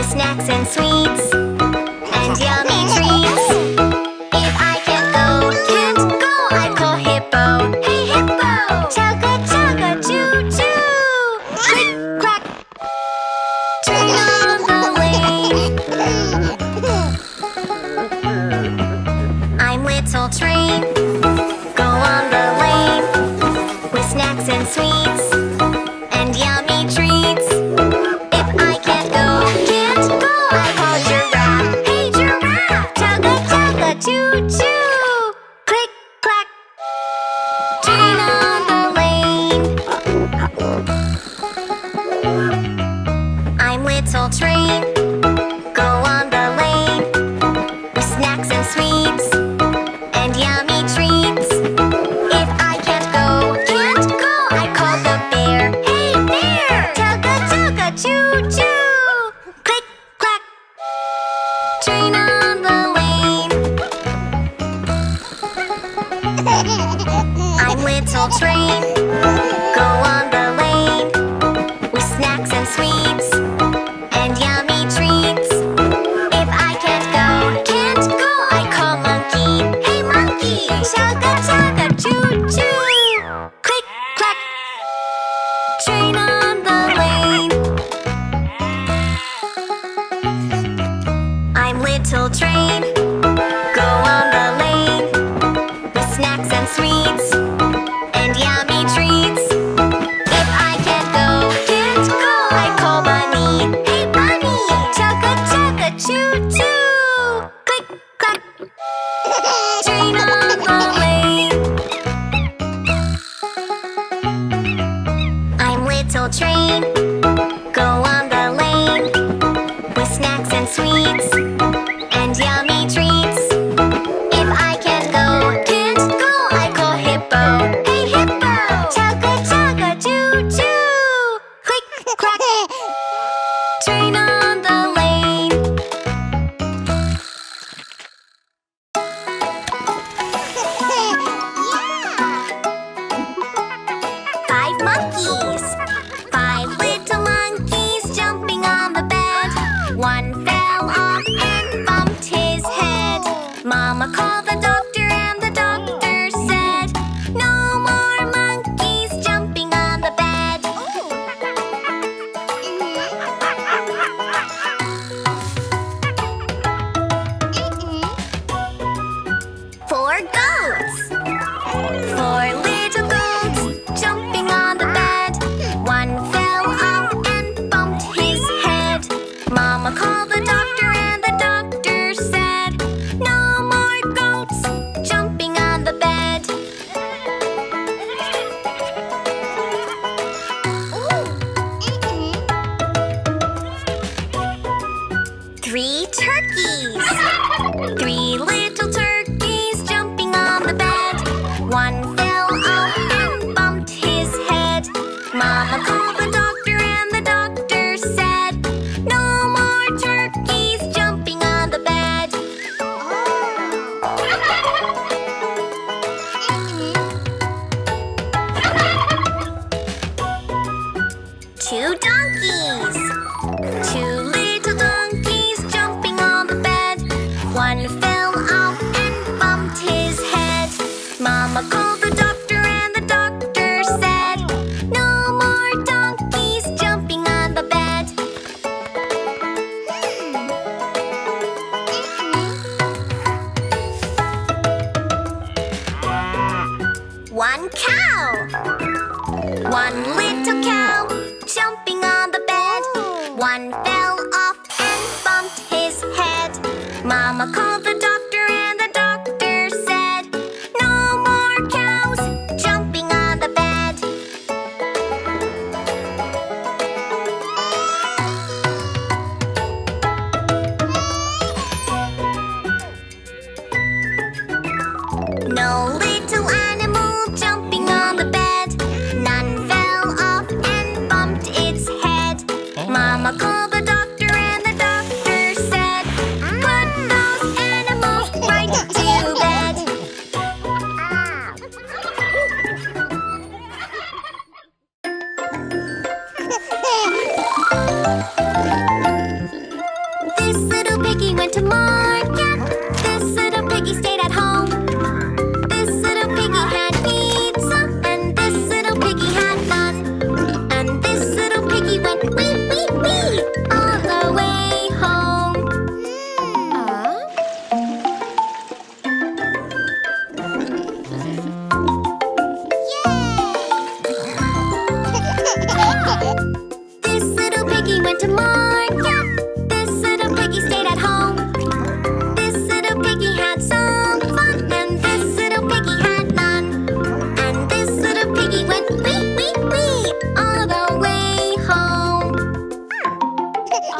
with snacks and sweets and yummy treats. If I can't go, I call hippo. Hey hippo! Chugga chugga choo choo! Click clack! Train on the lane. I'm little train. Go on the lane with snacks and sweets and yummy treats. If I can't go, I call giraffe. Hey giraffe! Chugga chugga choo choo! Click clack! Train on the lane. I'm little train. Go on the lane with snacks and sweets and yummy treats. If I can't go, I call the bear. Hey bear! Chugga chugga choo choo! Click clack! Train on the lane. I'm little train. Go on the lane with snacks and sweets and yummy treats. If I can't go, I call monkey. Hey monkey! Chugga chugga choo choo! Click clack! Train on the lane. I'm little train. Go on the lane with snacks and sweets and yummy treats. If I can't go, I call bunny. Hey bunny! Chugga chugga choo choo! Click clack! Train on the lane. I'm little train. Go on the lane with snacks and sweets and yummy treats. If I can't go, I call hippo. Hey hippo! Chugga chugga choo choo! Click clack! Train on the lane. Five monkeys. Five little monkeys jumping on the bed. One fell off and bumped his head. Mama called the doctor and the doctor said, no more monkeys jumping on the bed. Four goats. Four little goats jumping on the bed. One fell off and bumped his head. Mama called the doctor and the doctor said, no more goats jumping on the bed. Three turkeys. Three little turkeys jumping on the bed. One fell off and bumped his head. Mama called the doctor and the doctor said, no more turkeys jumping on the bed. Two donkeys. Two little donkeys jumping on the bed. One fell off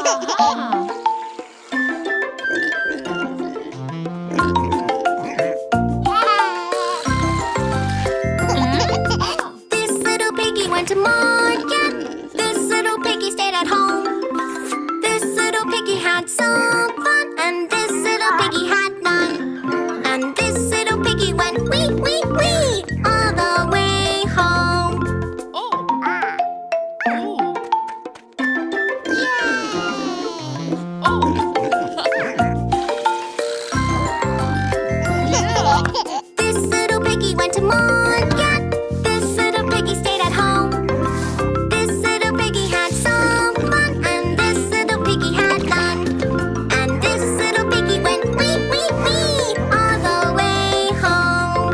This little piggy went to market. This little piggy stayed at home. This little piggy had some fun, and this little piggy had none. And this little piggy went wee, wee, wee all the way home. This little piggy went to market. This little piggy stayed at home. This little piggy had some fun, and this little piggy had none. And this little piggy went wee, wee, wee all the way home.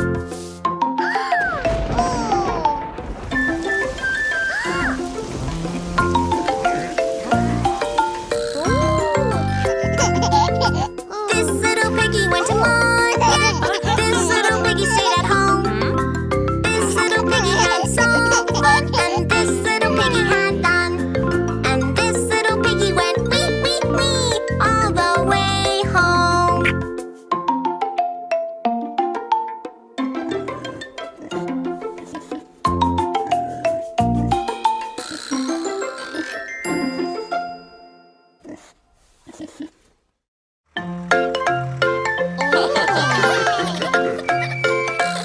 This little piggy went to market. This little piggy stayed at home. This little piggy had some fun, and this little piggy had none. And this little piggy went wee, wee, wee all the way home.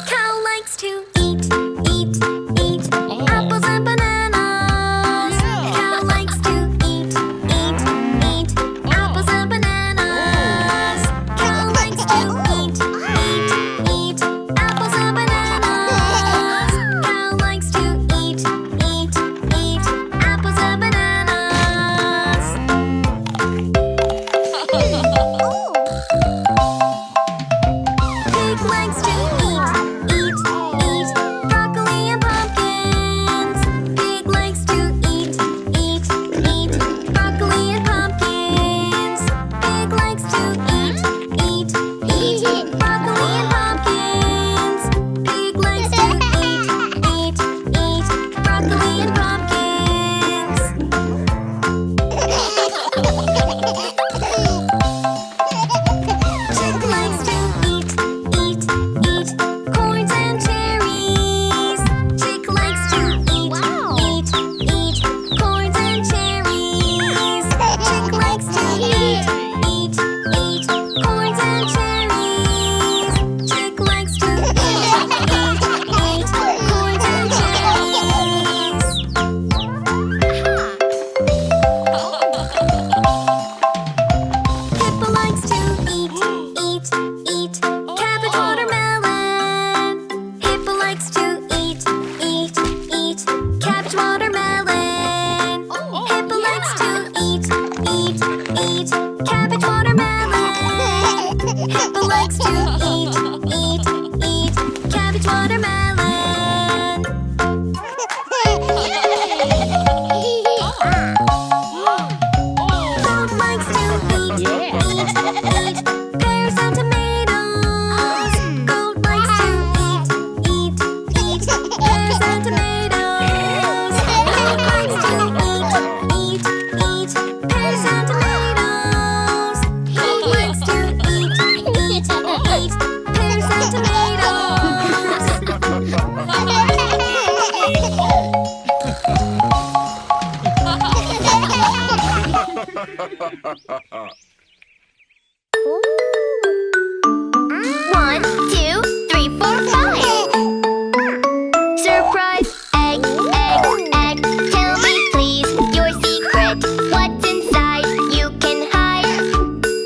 Cow likes to eat, eat, eat apples and bananas. Cow likes to eat, eat, eat apples and bananas. Cow likes to eat, eat, eat apples and bananas. Cow likes to eat, eat, eat apples and bananas. Pig likes to eat, eat, eat broccoli and pumpkins. Pig likes to eat, eat, eat broccoli and pumpkins. Pig likes to eat, eat, eat broccoli and pumpkins. Pig likes to eat, eat, eat broccoli and pumpkins. Chick likes to eat, eat, eat corns and cherries. Chick likes to eat, eat, eat corns and cherries. Chick likes to eat, eat, eat corns and cherries. Chick likes to eat, eat, eat corns and cherries. Hippo likes to eat, eat, eat cabbage watermelon. Hippo likes to eat, eat, eat cabbage watermelon. Hippo likes to eat, eat, eat cabbage watermelon. Hippo likes to eat, eat, eat cabbage watermelon. Goat likes to eat, eat, eat pears and tomatoes. Goat likes to eat, eat, eat pears and tomatoes. Goat likes to eat, eat, eat pears and tomatoes. Goat likes to eat, eat, eat pears and tomatoes. One, two, three, four, five. Surprise! Egg, egg, egg. Tell me please your secret. What's inside? You can hide.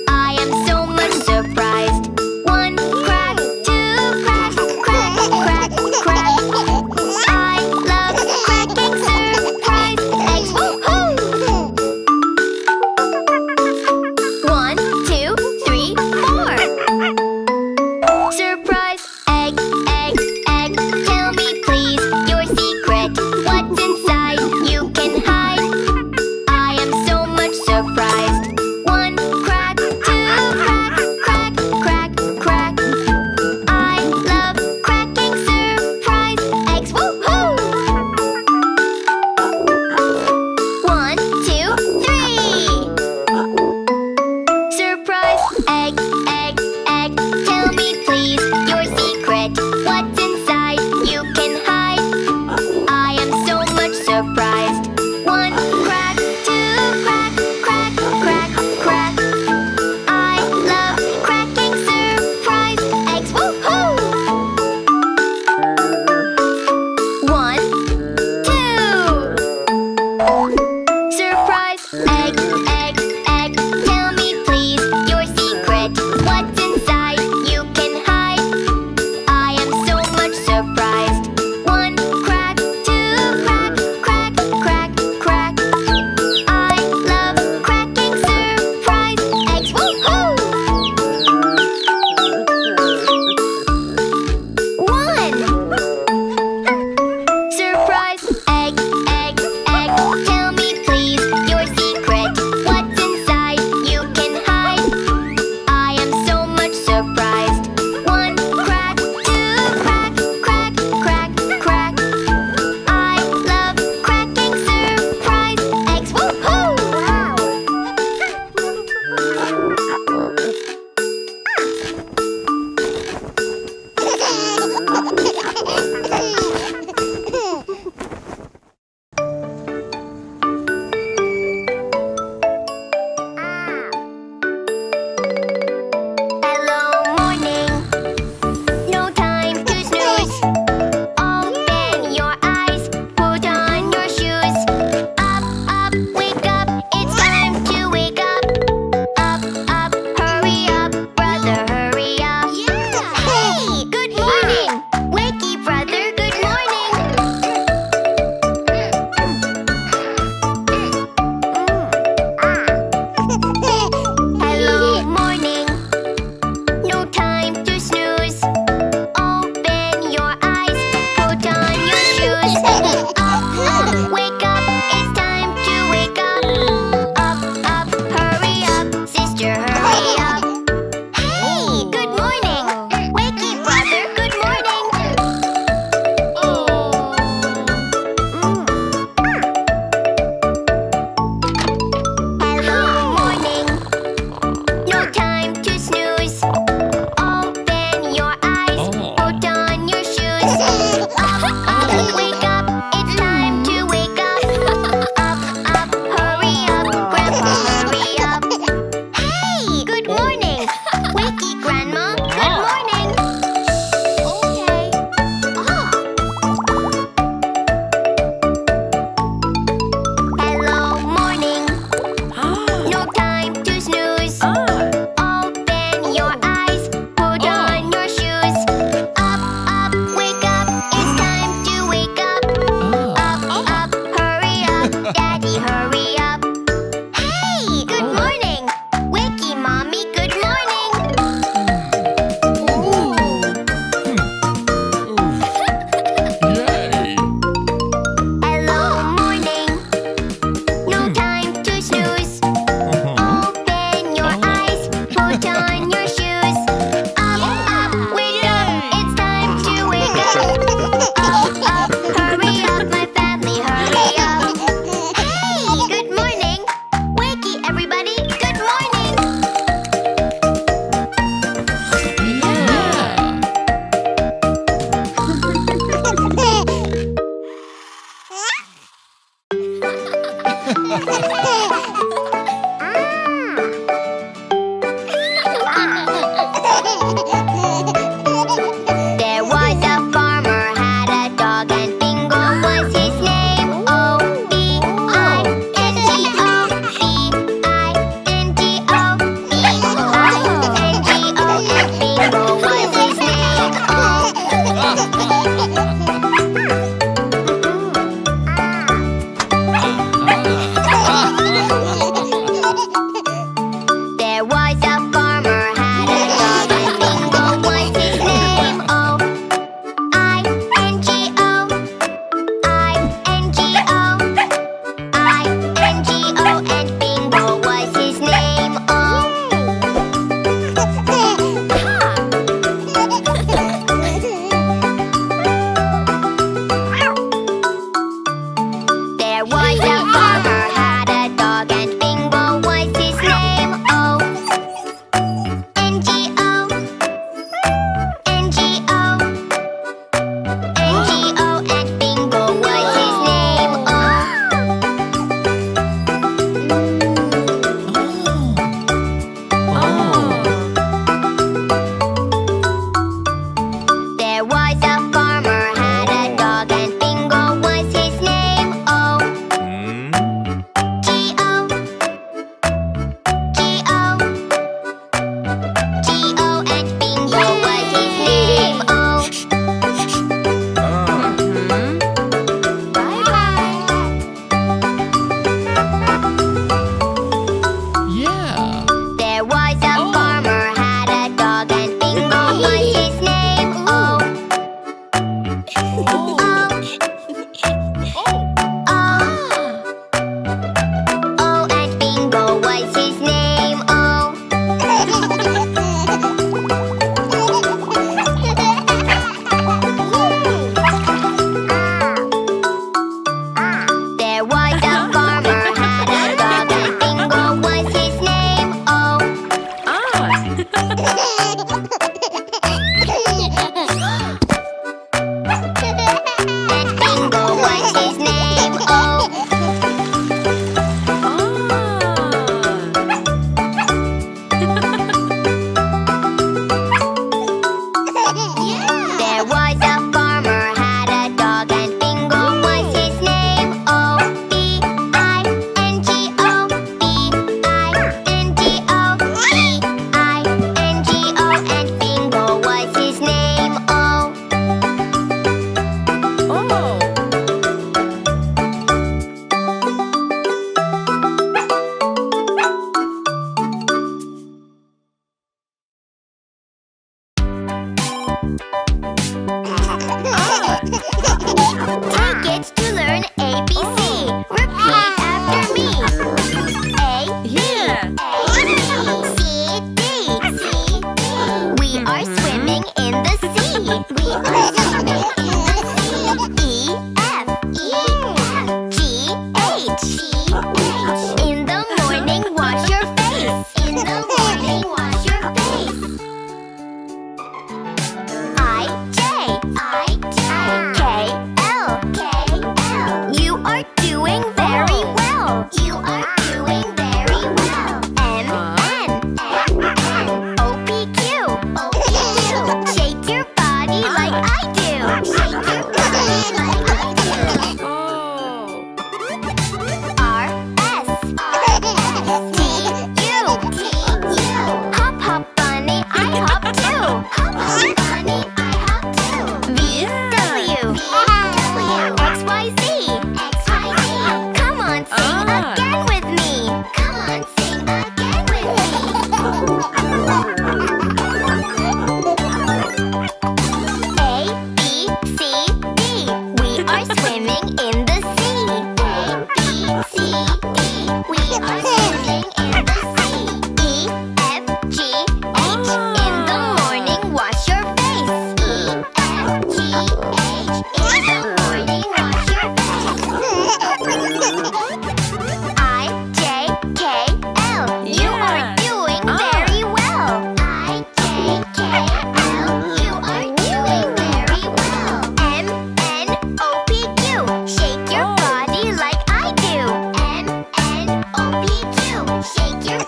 I am so much surprised. One crack, two crack, crack, crack, crack. I love cracking surprise eggs. Woo-hoo!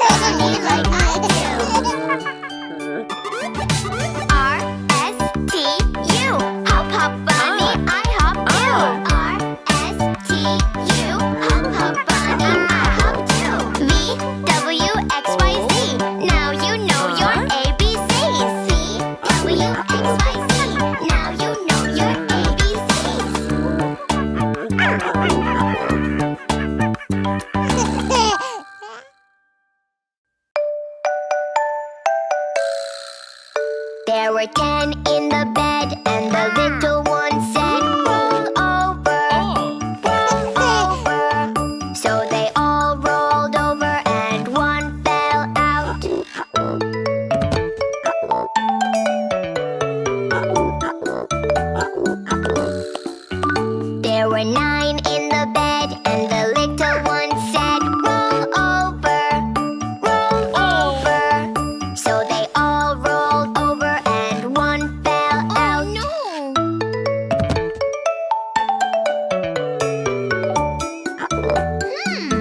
bunny like I do. R-S-T-U. Hop, hop, bunny, I hop too. R-S-T-U. Hop, hop, bunny, I hop too. V-W-X-Y-Z. Now you know your ABCs. V-W-X-Y-Z. Now you know your ABCs. There were 10 in the bed, and the little one said, roll over, roll over. So they all rolled over, and one fell out. There were 9 in the bed, and the little one said, roll over, roll over. So they all rolled over, and one fell out. Oh, no.